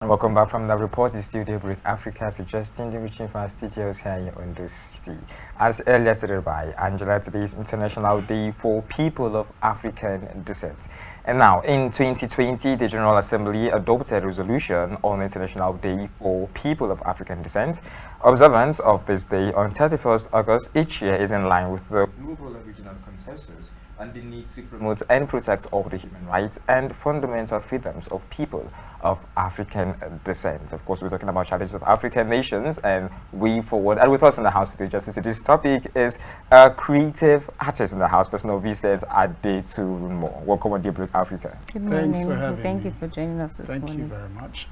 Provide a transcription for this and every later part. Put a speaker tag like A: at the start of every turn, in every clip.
A: Welcome back from the report. It's still Daybreak Africa. If you're just tuned in, reaching from our studios here in Ondo City. As earlier stated by Angela, today is International Day for People of African Descent. And now, in 2020, the General Assembly adopted a resolution on International Day for People of African Descent. Observance of this day on 31st August each year is in line with the global and regional consensus and the need to promote and protect all the human rights and fundamental freedoms of people of African descent. Of course, we're talking about challenges of African nations and way forward. And with us in the house today, just to see this topic is a creative artist in the house, personal Vincent Adeturinmo. Welcome on Daybreak Africa.
B: Good morning.
C: Thanks for having
B: Thank
C: me.
B: you for joining us this morning.
C: Thank you very much.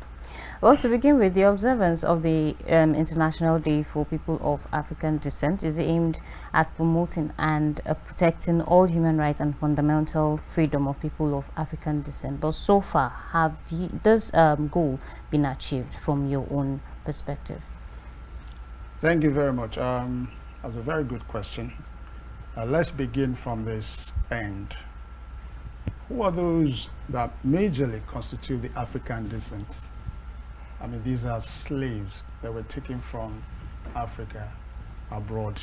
B: Well, to begin with, the observance of the International Day for People of African Descent is aimed at promoting and protecting all human rights and fundamental freedom of people of African descent. But so far, have this goal been achieved from your own perspective?
C: Thank you very much. That's a very good question. Let's begin from this end. Who are those that majorly constitute the African descent? I mean, these are slaves that were taken from Africa abroad.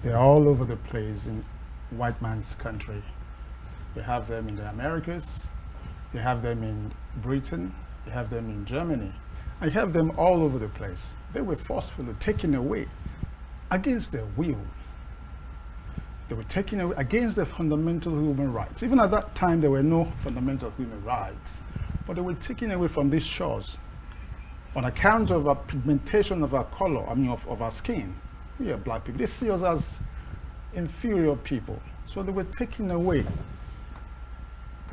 C: They're all over the place in white man's country. You have them in the Americas, you have them in Britain, you have them in Germany, and you have them all over the place. They were forcefully taken away against their will. They were taken away against their fundamental human rights. Even at that time, there were no fundamental human rights, but they were taken away from these shores on account of our pigmentation of our color, of our skin. We are black people. They see us as inferior people. So they were taken away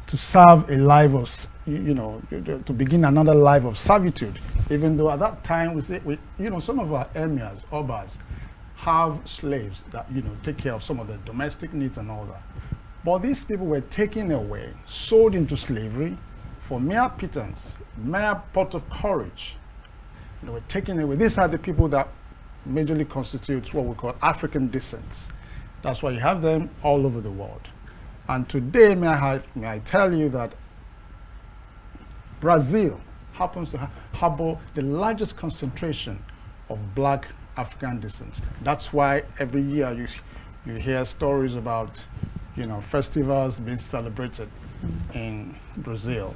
C: to serve a life of, to begin another life of servitude. Even though at that time, some of our emirs, Ogars, have slaves that, take care of some of the domestic needs and all that. But these people were taken away, sold into slavery for mere pittance, mere pot of courage. They were taken away. These are the people that majorly constitute what we call African descent. That's why you have them all over the world. And today, may I tell you that Brazil happens to harbor the largest concentration of black African descent. That's why every year you hear stories about, festivals being celebrated in Brazil.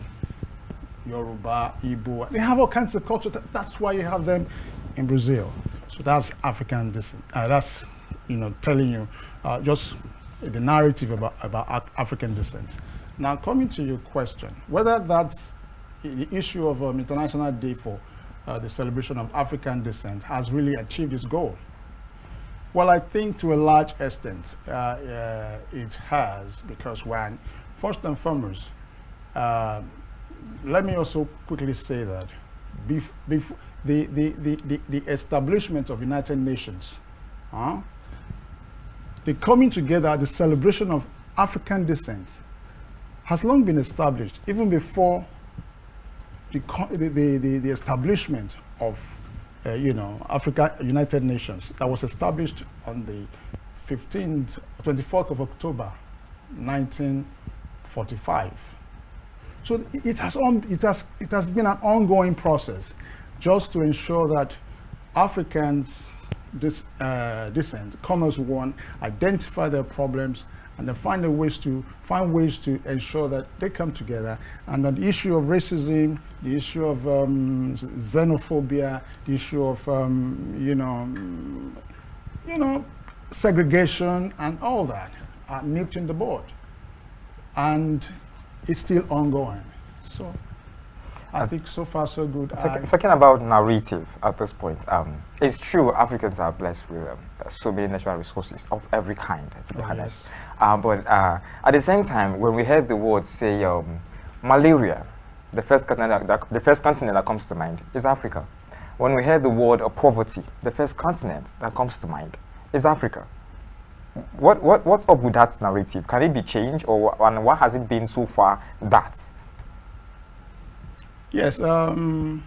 C: Yoruba, Igbo, they have all kinds of culture. That's why you have them in Brazil. So that's African descent. That's, telling you just the narrative about African descent. Now, coming to your question, whether that's the issue of International Day for the celebration of African descent has really achieved its goal. Well, I think to a large extent it has, because first and foremost, let me also quickly say that before the establishment of United Nations, the coming together, the celebration of African descent has long been established, even before the establishment of Africa United Nations that was established on the 24th of October 1945. So it has been an ongoing process just to ensure that Africans descent come as one, identify their problems, and then find ways to ensure that they come together. And on the issue of racism, the issue of xenophobia, the issue of segregation and all that are nipped in the bud. And it's still ongoing. So I think so far so good.
A: Talking about narrative at this point, it's true Africans are blessed with so many natural resources of every kind, to be honest.
C: Yes.
A: But at the same time, when we heard the word say malaria, the first continent that comes to mind is Africa. When we hear the word poverty, the first continent that comes to mind is Africa. What's up with that narrative? Can it be changed, and what has it been so far that?
C: Yes, given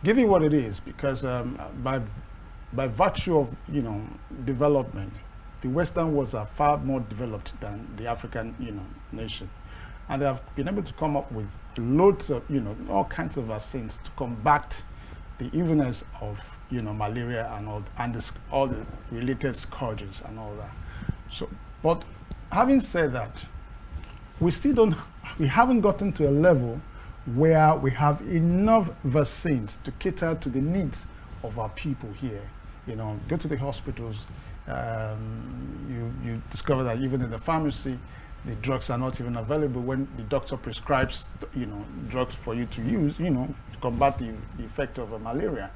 C: what it is, because by virtue of development, the Western worlds are far more developed than the African nation, and they have been able to come up with loads of, all kinds of vaccines to combat the evilness of, malaria and all the related scourges and all that. So, but having said that, we haven't gotten to a level where we have enough vaccines to cater to the needs of our people here. Go to the hospitals, you discover that even in the pharmacy, the drugs are not even available when the doctor prescribes, drugs for you to use, to combat the effect of malaria.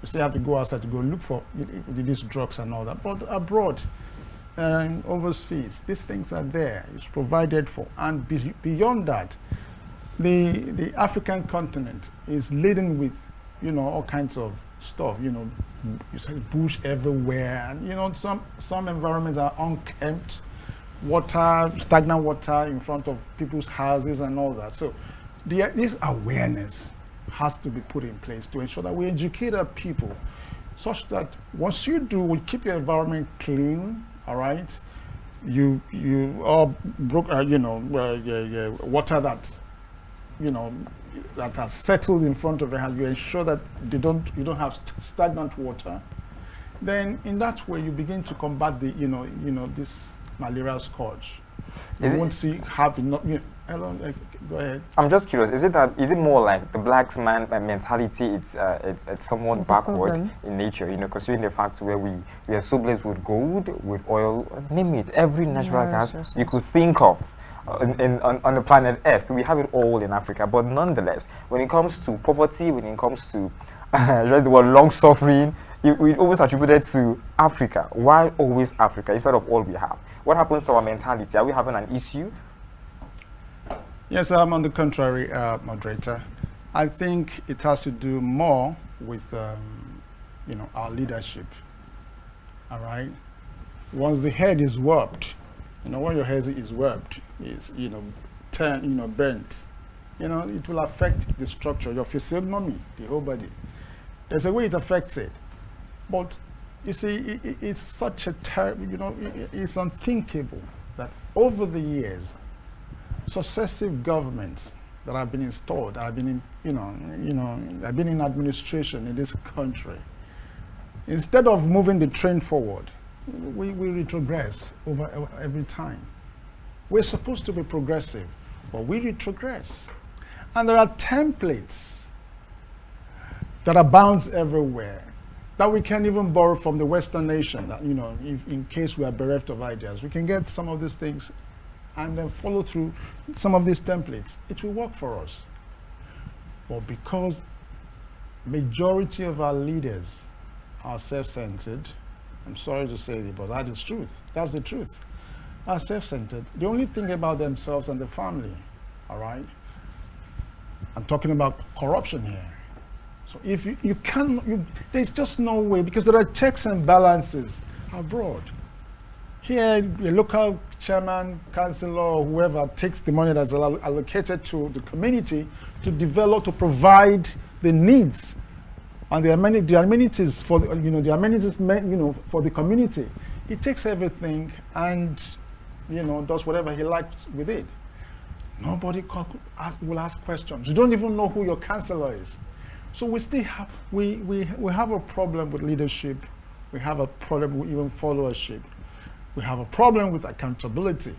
C: You still have to go outside to go look for these drugs and all that. But abroad, overseas, these things are there. It's provided for. And beyond that, the African continent is laden with, all kinds of stuff. You see bush everywhere, and some environments are unkempt. Water, stagnant water in front of people's houses and all that. So this awareness has to be put in place to ensure that we educate our people such that once you do keep your environment clean, all right, you all broke, water that, that has settled in front of your house, you ensure that you don't have stagnant water. Then in that way you begin to combat the, this malarial scourge. You won't have enough. Hello, go ahead.
A: I'm just curious. Is it more like the black man mentality? It's somewhat backward in nature. Considering the fact where we are so blessed with gold, with oil, name it, every natural gas you could think of. On the planet Earth, we have it all in Africa. But nonetheless, when it comes to poverty, when it comes to just the word long suffering, we always attributed to Africa. Why always Africa instead of all we have? What happens to our mentality? Are we having an issue?
C: Yes, on the contrary, moderator. I think it has to do more with, our leadership. All right. Once the head is warped, when your head is warped, is bent, it will affect the structure, your physiognomy, the whole body. There's a way it affects it, but you see, it's such a terrible, it's unthinkable that over the years, successive governments that have been installed, have been have been in administration in this country. Instead of moving the train forward, we retrogress over every time. We're supposed to be progressive, but we retrogress. And there are templates that abounds everywhere that we can even borrow from the Western nation, that, if in case we are bereft of ideas, we can get some of these things and then follow through some of these templates. It will work for us. But because majority of our leaders are self-centered, I'm sorry to say it, but that is truth. That's the truth. Are self-centered. They only think about themselves and their family. All right? I'm talking about corruption here. So if you can, there's just no way, because there are checks and balances abroad. Here, a local chairman, councillor, or whoever takes the money that's allocated to the community to develop, to provide the needs and the amenities for for the community. He takes everything and does whatever he likes with it. Nobody will ask questions. You don't even know who your councillor is. So we still have we have a problem with leadership. We have a problem with even followership. We have a problem with accountability.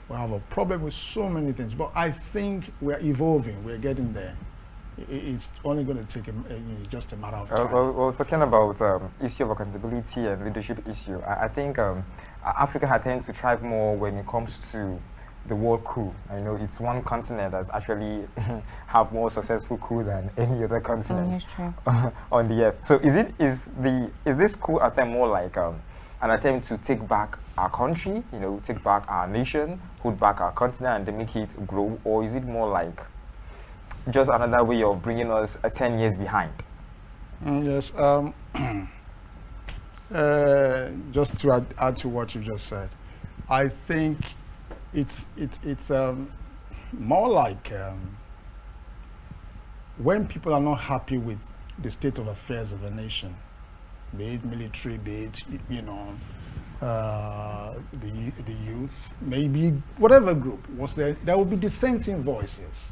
C: We have a problem with so many things. But I think we're evolving. We're getting there. It's only going to take just a matter of time.
A: Well, talking about issue of accountability and leadership issue, I think Africa tends to thrive more when it comes to the world coup. I know it's one continent that's actually have more successful coup than any other continent on the earth. So is this coup attempt more like an attempt to take back our country, take back our nation, put back our continent and make it grow, or is it more like just another way of bringing us 10 years behind?
C: Yes. Just to add to what you just said, I think it's more like when people are not happy with the state of affairs of a nation, be it military, be it the youth, maybe whatever group was there, there will be dissenting voices.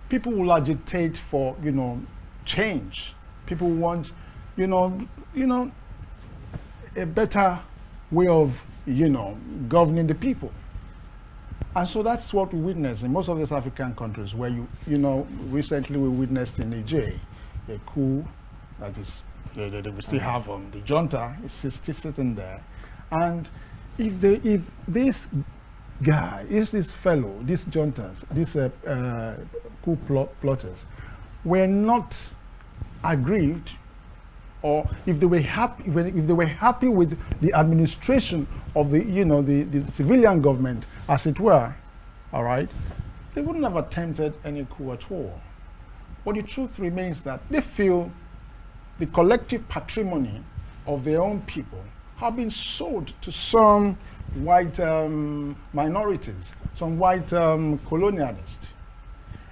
C: People will agitate for, change. People want, a better way of, governing the people. And so that's what we witness in most of these African countries where recently we witnessed in Niger, a coup that is, they still have the junta is still sitting there. And if this guy, this fellow, these juntas, these coup plotters were not aggrieved, or if they were happy with the administration of the civilian government, as it were, all right, they wouldn't have attempted any coup at all. But the truth remains that they feel the collective patrimony of their own people have been sold to some white minorities, some white colonialists.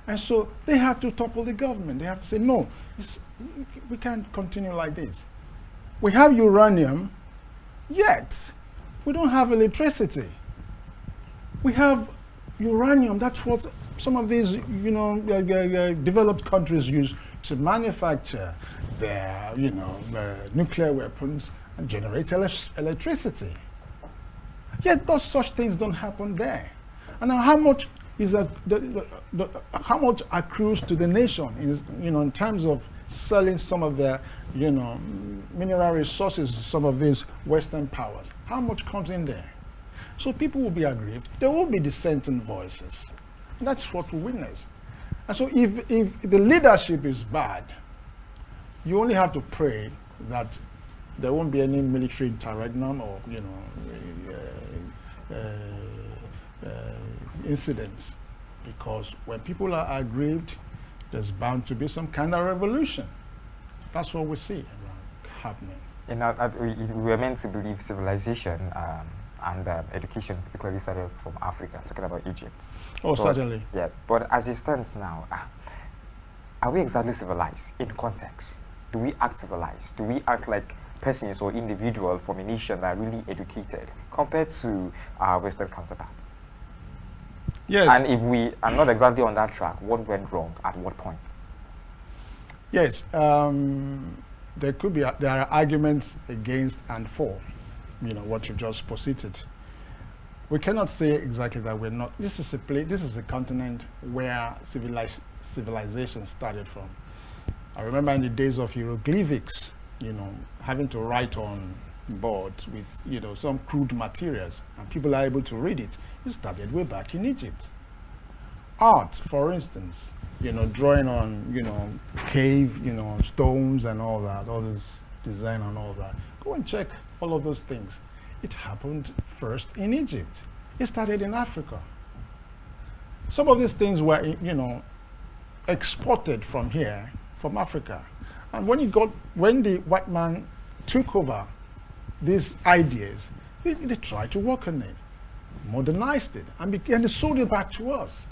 C: And so they have to topple the government. They have to say, no, we can't continue like this. We have uranium, yet we don't have electricity. We have uranium, that's what some of these developed countries use to manufacture their nuclear weapons and generate electricity. Yet those such things don't happen there. And now how much is how much accrues to the nation in terms of selling some of their mineral resources to some of these Western powers? How much comes in there? So people will be aggrieved. There will be dissenting voices. And that's what we witness. And so if the leadership is bad, you only have to pray that there won't be any military interregnum or incidents, because when people are aggrieved, there's bound to be some kind of revolution. That's what we see happening.
A: We were meant to believe civilization and education particularly started from Africa. I'm talking about Egypt.
C: Oh, certainly.
A: Yeah, but as it stands now, are we exactly civilized in context? Do we act civilized? Do we act like persons or individuals from a nation that are really educated compared to our Western counterparts?
C: Yes.
A: And if we are not exactly on that track, what went wrong at what point?
C: Yes. There are arguments against and for, what you just posited. We cannot say exactly that we're not. This is a continent where civilization started from. I remember in the days of hieroglyphics, having to write on boards with, some crude materials, and people are able to read it. It started way back in Egypt. Art, for instance, drawing on, cave, stones and all that, all this design and all that. Go and check all of those things. It happened first in Egypt. It started in Africa. Some of these things were, exported from here, from Africa. And when the white man took over these ideas, they tried to work on it, modernized it, and they sold it back to us.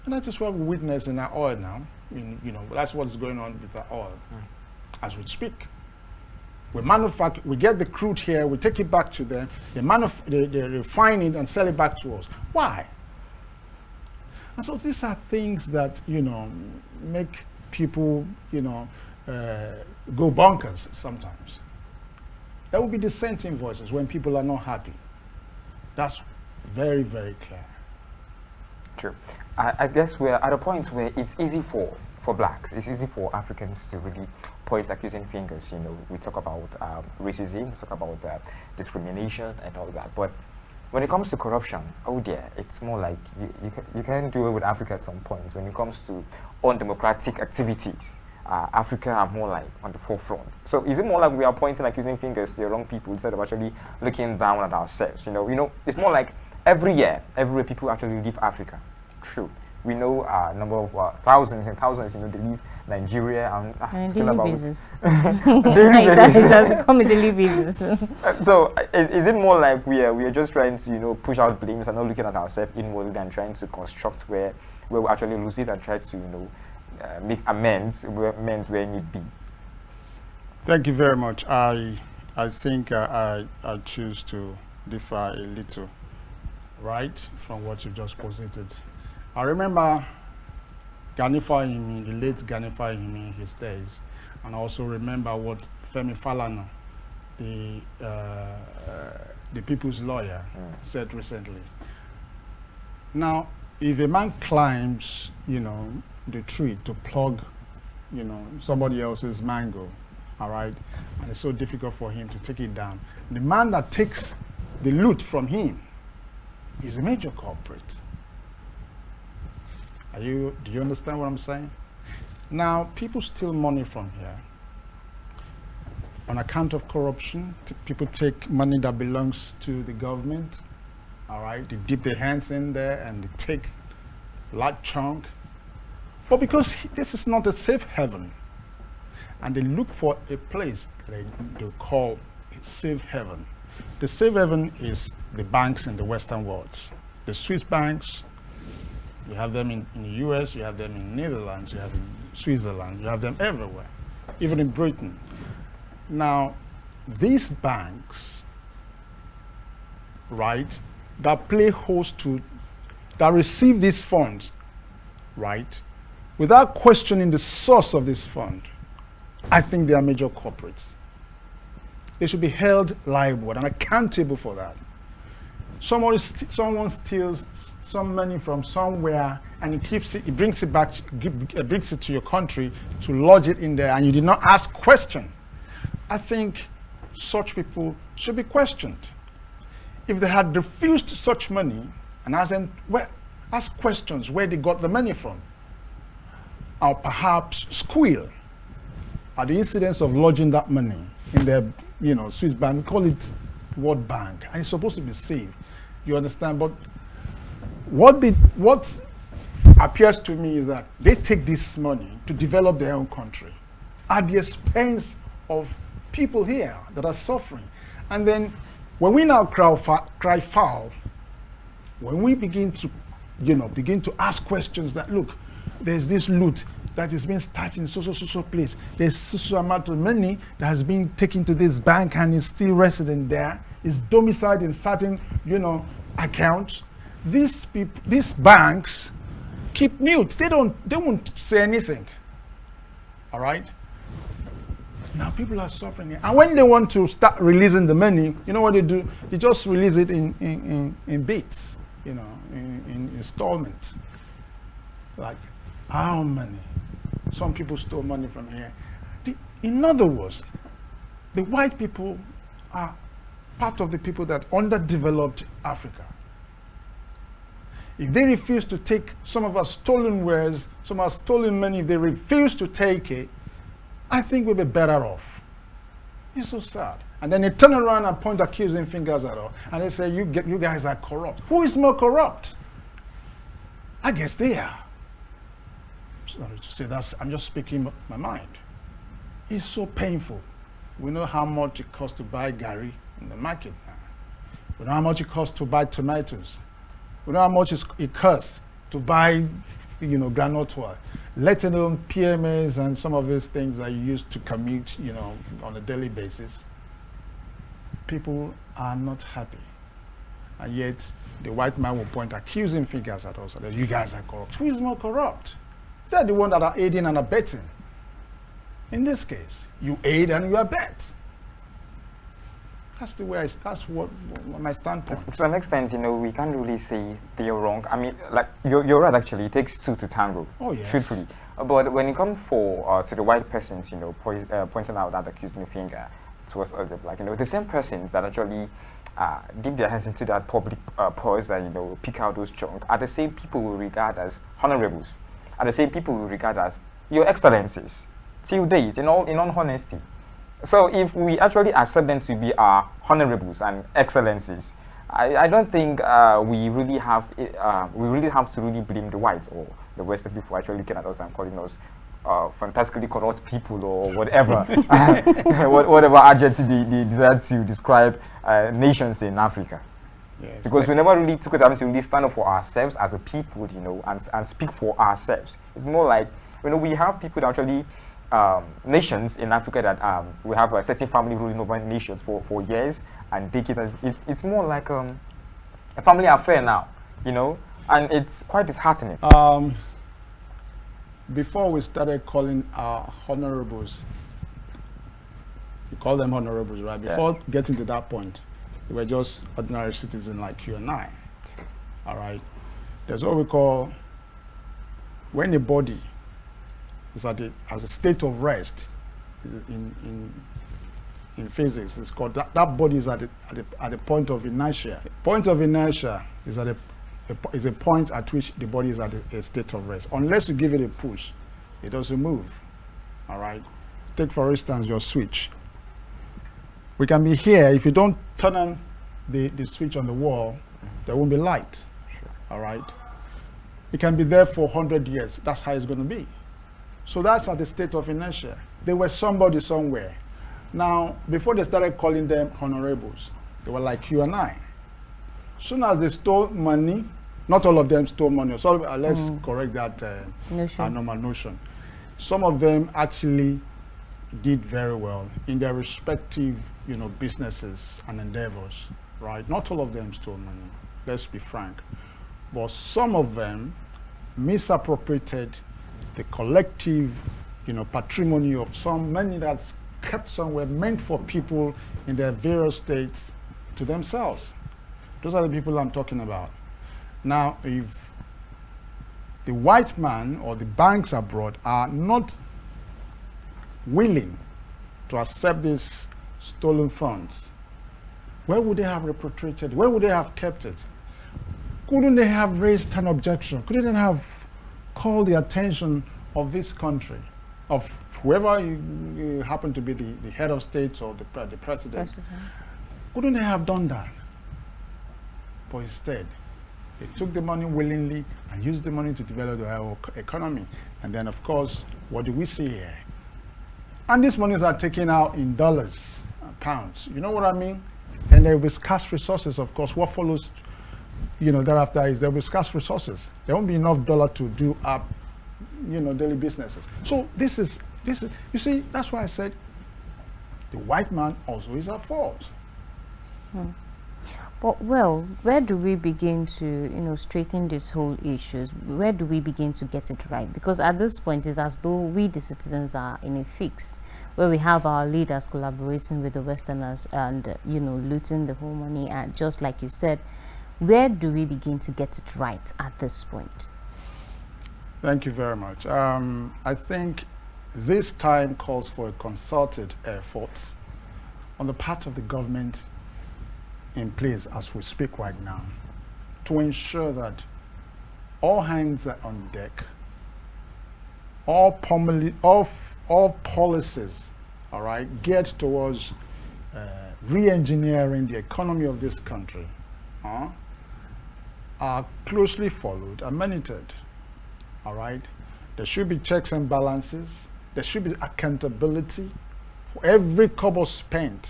C: And that is what we witness in our oil now. That's what's going on with our oil as we speak. We get the crude here, we take it back to them, they refine it and sell it back to us. Why? And so these are things that, make people, go bonkers sometimes. There will be dissenting voices when people are not happy. That's very, very clear.
A: True. I guess we're at a point where it's easy for blacks, it's easy for Africans to really point accusing fingers. We talk about racism, we talk about discrimination and all that. But when it comes to corruption, oh dear, it's more like you can do it with Africa at some point. When it comes to undemocratic activities, Africa are more like on the forefront. So is it more like we are pointing accusing fingers to the wrong people instead of actually looking down at ourselves? It's more like every year people actually leave Africa. True. We know a number of thousands and thousands, they leave Nigeria and
B: daily business. It has become a daily business.
A: So is it more like we are just trying to push out blames and not looking at ourselves inwardly and trying to construct where we actually lose it and try to make amends where need be?
C: Thank you very much. I think I choose to differ a little, right, from what you just posited. I remember Gani Fahimi, the late Gani Fahimi in his days, and I also remember what Femi Falana, the people's lawyer, said recently. Now, if a man climbs, the tree to plug, somebody else's mango, all right, and it's so difficult for him to take it down, the man that takes the loot from him is a major culprit. Do you understand what I'm saying? Now, people steal money from here on account of corruption. People take money that belongs to the government, all right? They dip their hands in there and they take a large chunk. But because this is not a safe haven, and they look for a place that they call safe haven. The safe haven is the banks in the Western world. The Swiss banks, you have them in the US, you have them in Netherlands, you have them in Switzerland, you have them everywhere, even in Britain. Now, these banks, right, that play host to, that receive these funds, right, without questioning the source of this fund, I think they are major corporates. They should be held liable and accountable for that. Someone steals some money from somewhere and he brings it back, brings it to your country to lodge it in there, and you did not ask question. I think such people should be questioned. If they had refused such money and ask questions where they got the money from, or perhaps squeal at the incidence of lodging that money in their, Swiss bank. We call it World Bank, and it's supposed to be safe. You understand? But what appears to me is that they take this money to develop their own country at the expense of people here that are suffering. And then when we now cry foul, when we begin to ask questions that, look, there's this loot that is being started in so place. There's so amount of money that has been taken to this bank and is still resident there, is domiciled in certain, accounts. These banks keep mute. They won't say anything. All right? Now people are suffering here. And when they want to start releasing the money, you know what they do? They just release it in bits, in installments. Like our money. Some people stole money from here. In other words, the white people are part of the people that underdeveloped Africa. If they refuse to take some of our stolen wares, some of our stolen money, if they refuse to take it, I think we'll be better off. It's so sad. And then they turn around and point accusing fingers at us, and they say, you guys are corrupt. Who is more corrupt? I guess they are. Sorry to say that, I'm just speaking my mind. It's so painful. We know how much it costs to buy gari in the market now. We know how much it costs to buy tomatoes. We know how much it costs to buy, groundnut oil. Let alone PMAs and some of these things that you use to commute, on a daily basis. People are not happy. And yet, the white man will point accusing fingers at us that you guys are corrupt. Who is more corrupt? They're the ones that are aiding and abetting. In this case, you aid and you abet. That's the way that's what my standpoint.
A: To some extent, we can't really say they're wrong. I mean, like you're right. Actually, it takes two to tango.
C: Oh yes.
A: Truthfully, but when it comes to the white persons, pointing out that accusing finger towards us, like the same persons that actually dip their hands into that public purse and pick out those chunk are the same people we regard as honorables, are the same people we regard as your excellencies till date. In all honesty. So if we actually accept them to be our honorables and excellencies, I don't think we really have to really blame the whites or the Western people actually looking at us and calling us fantastically corrupt people or whatever, whatever adjective they decide to describe nations in Africa.
C: Yes,
A: because we never really took the time to really stand up for ourselves as a people, and speak for ourselves. It's more like we have people that actually nations in Africa that we have a certain family ruling over nations for years and decades. It's more like a family affair now, you know, and it's quite disheartening.
C: Before we started calling our honorables, you call them honorables, right? Before
A: Yes.
C: getting to that point, they were just ordinary citizens like you and I. All right. There's what we call when a body is as a state of rest in physics. It's called that body is at the point of inertia. Point of inertia is is a point at which the body is at a state of rest. Unless you give it a push, it doesn't move. All right. Take for instance your switch. We can be here. If you don't turn on the switch on the wall, there won't be light.
A: Sure.
C: All right. It can be there for 100 years. That's how it's going to be. So that's at the state of inertia. They were somebody somewhere. Now, before they started calling them honorables, they were like you and I. Soon as they stole money, not all of them stole money. So let's correct that normal notion. Some of them actually did very well in their respective, businesses and endeavors, right? Not all of them stole money. Let's be frank. But some of them misappropriated the collective, patrimony of some money that's kept somewhere meant for people in their various states to themselves. Those are the people I'm talking about. Now, if the white man or the banks abroad are not willing to accept these stolen funds, where would they have repatriated? Where would they have kept it? Couldn't they have raised an objection? Couldn't they have called the attention of this country, of whoever you happen to be the head of state or the president? Couldn't they have done that? But instead, they took the money willingly and used the money to develop the economy. And then, of course, what do we see here? And these monies are taken out in dollars and pounds. You know what I mean? And there will be scarce resources, of course. What follows, thereafter is there will be scarce resources. There won't be enough dollar to do up, daily businesses. So this is, you see, that's why I said the white man also is at fault.
B: But where do we begin to, straighten these whole issues? Where do we begin to get it right? Because at this point, it's as though we, the citizens, are in a fix where we have our leaders collaborating with the Westerners and, looting the whole money. And just like you said, where do we begin to get it right at this point?
C: Thank you very much. I think this time calls for a concerted effort on the part of the government in place as we speak right now to ensure that all hands are on deck, all policies, all right, geared towards re-engineering the economy of this country are closely followed and monitored, all right? There should be checks and balances. There should be accountability for every kobo spent,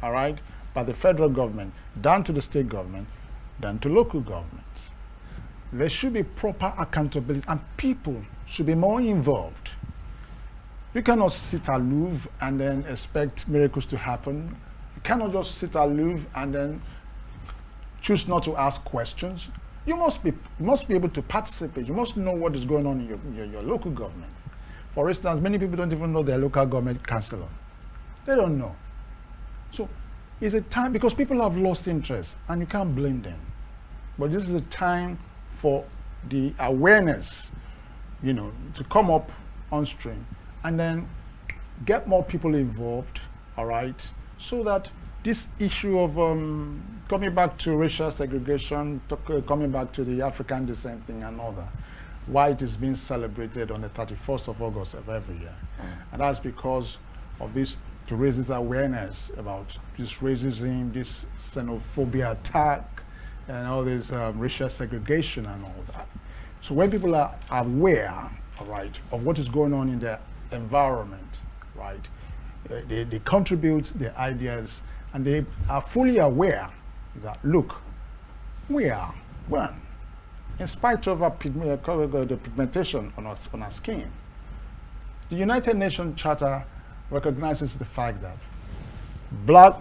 C: all right, by the federal government, down to the state government, down to local governments. There should be proper accountability and people should be more involved. You cannot sit aloof and then expect miracles to happen. You cannot just sit aloof and then choose not to ask questions. You must be able to participate. You must know what is going on in your local government. For instance, many people don't even know their local government councillor. They don't know. So it's a time, because people have lost interest and you can't blame them. But this is a time for the awareness, to come up on stream and then get more people involved, all right, so that this issue of coming back to racial segregation, coming back to the African descent thing and all that, why it is being celebrated on the 31st of August of every year. And that's because of this, to raise this awareness about this racism, this xenophobia attack, and all this racial segregation and all that. So when people are aware, all right, of what is going on in their environment, right, they contribute their ideas, and they are fully aware that, look, we are one. In spite of the pigmentation on our skin, The United Nations Charter recognizes the fact that black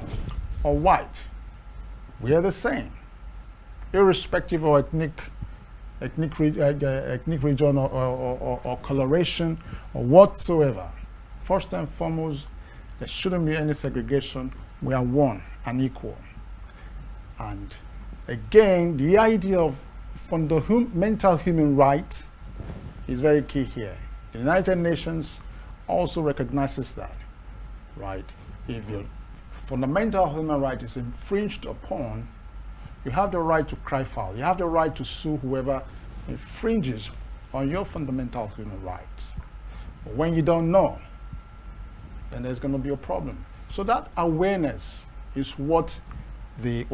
C: or white, we are the same, irrespective of ethnic region or coloration or whatsoever. First and foremost, there shouldn't be any segregation. We are one and equal. And again, the idea of fundamental human rights is very key here. The United Nations also recognizes that, right? If your fundamental human right is infringed upon, you have the right to cry foul. You have the right to sue whoever infringes on your fundamental human rights. But when you don't know, then there's going to be a problem. So that awareness is what the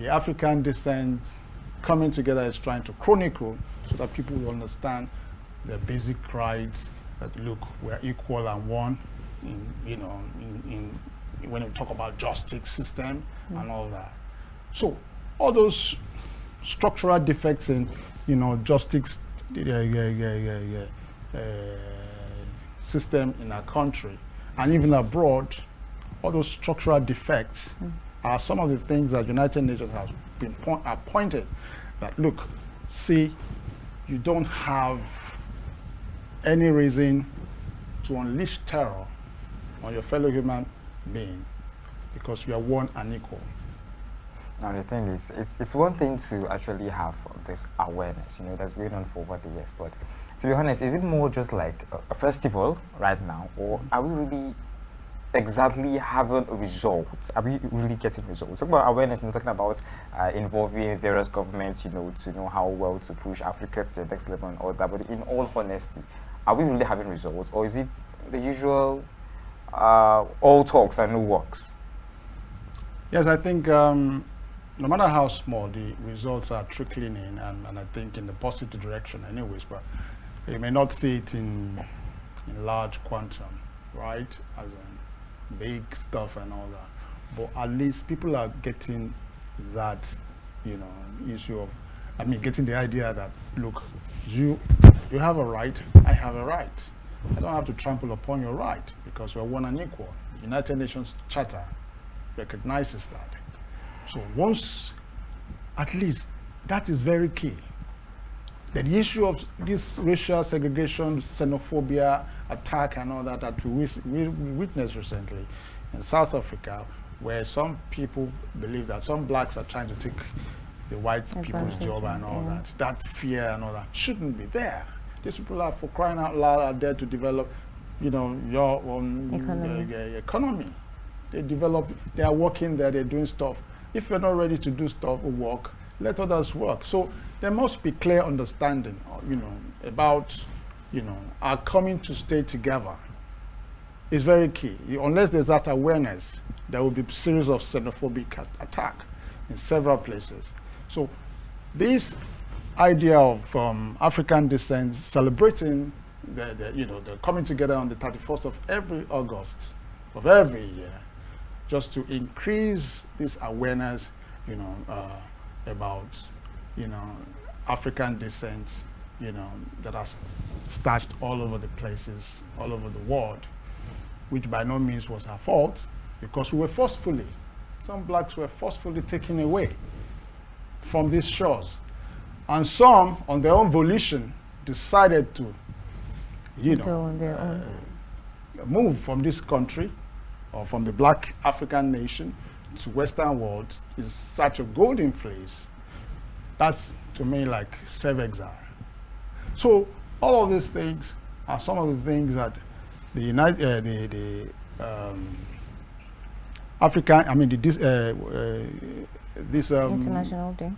C: African descent coming together is trying to chronicle, so that people will understand their basic rights. That look, we're equal and one. When we talk about justice system and all that. So all those structural defects in justice system in our country and even abroad, all those structural defects are some of the things that United Nations has been pointed that look, see, you don't have any reason to unleash terror on your fellow human being because we are one and equal.
A: Now the thing is, it's one thing to actually have this awareness, that's going on for over the years, but to be honest, is it more just like a festival right now, or are we really exactly having a result? Are we really getting results? Talking about awareness and talking about involving various governments, to know how well to push Africa to the next level and all that, but in all honesty, are we really having results, or is it the usual all talks and no works?
C: Yes, I think no matter how small, the results are trickling in, and I think in the positive direction anyways, but you may not see it in large quantum, right, as in big stuff and all that, but at least people are getting that, issue of, getting the idea that, look, you have a right, I have a right. I don't have to trample upon your right because we're one and equal. The United Nations Charter recognizes that. So once, at least, that is very key. The issue of this racial segregation, xenophobia, attack and all that we witnessed recently in South Africa, where some people believe that some blacks are trying to take the white people's job and all that. That fear and all that shouldn't be there. These people are, for crying out loud, are there to develop, your own economy. They are working there, they're doing stuff. If you're not ready to do stuff or work, let others work. So there must be clear understanding, about, our coming to stay together. It's very key. Unless there's that awareness, there will be a series of xenophobic attack in several places. So this idea of African descent celebrating the coming together on the 31st of every August of every year, just to increase this awareness, about, African descent, that has started all over the places, all over the world, which by no means was our fault, because we were some blacks were forcefully taken away from these shores. And some, on their own volition, decided to,
B: go on their own.
C: Move from this country, or from the black African nation to Western world, is such a golden place. That's, to me, like self-exile. So all of these things are some of the things that the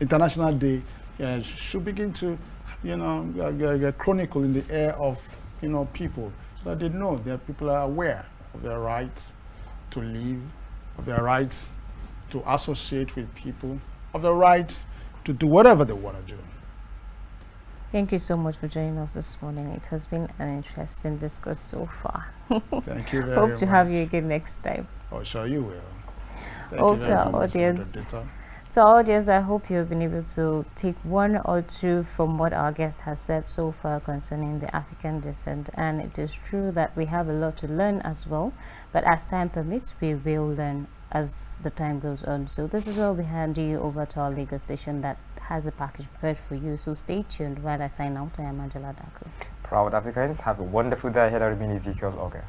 B: International Day
C: should begin to, chronicle in the air of, people, so that they know that people are aware of their rights to live, of their rights to associate with people, of their right to do whatever they want to do.
B: Thank you so much for joining us this morning. It has been an interesting discourse so far.
C: Thank you very much.
B: Hope to have you again next time.
C: Oh, sure you will. Thank
B: All
C: you
B: to
C: very
B: our
C: much,
B: audience. So, audience, I hope you've been able to take one or two from what our guest has said so far concerning the African descent. And it is true that we have a lot to learn as well, but as time permits, we will learn as the time goes on. So this is where we hand you over to our Lagos station that has a package prepared for you. So stay tuned while I sign out. I am Angela Daku.
A: Proud Africans, have a wonderful day ahead. I remain Ezekiel Ogar.